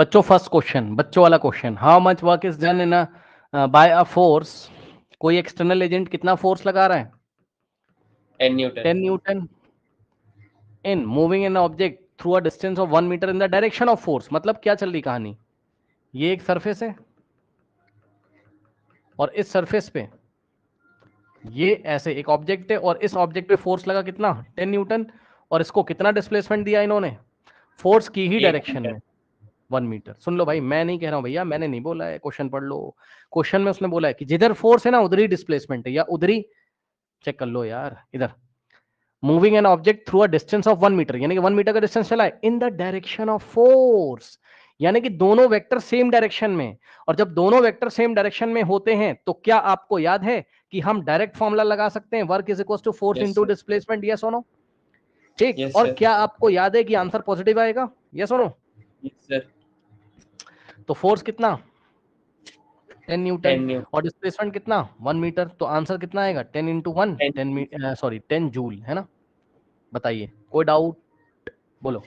बच्चों first question, बच्चों वाला question, how much work is done in by a force, कोई एक्सटर्नल एजेंट कितना फोर्स लगा रहा है? 10 newton 10 newton in moving an object through a distance of 1 metre in the direction of force. मतलब क्या चल रही कहानी, ये एक सरफेस है और इस सरफेस पे ये ऐसे एक ऑब्जेक्ट है और इस ऑब्जेक्ट पे फोर्स लगा कितना, 10 न्यूटन, और इसको कितना डिस्प्लेसमेंट दिया इन्होंने, फोर्स की ही 1 डायरेक्शन मीटर में 1 मीटर। सुन लो भाई, मैं नहीं कह रहा हूं भैया, मैंने नहीं बोला है, क्वेश्चन पढ़ लो। क्वेश्चन में उसने बोला है कि जिधर फोर्स है ना उधर ही डिस्प्लेसमेंट है, या उधर ही, चेक कर लो यार, इधर moving an object through a distance of 1 metre, यानी कि 1 मीटर का डिस्टेंस चला है in the direction of force, यानी कि दोनों वेक्टर सेम डायरेक्शन में। और जब दोनों वेक्टर सेम डायरेक्शन में होते हैं तो क्या आपको याद है कि हम डायरेक्ट फॉर्मूला लगा सकते हैं, work is equal to force yes into sir displacement, yes और नो? ठीक, यस और सर क्या आपको याद है कि आंसर पॉजिटिव आएगा, यस और नो? यस सर तो फोर्स कितना, 10 न्यूटन, 10 न्यूटन और डिस्प्लेसमेंट कितना, 1 मीटर, तो आंसर कितना आएगा, 10 इंटू 1, 10 10 सॉरी 10 जूल, है ना? बताइए, कोई डाउट, बोलो।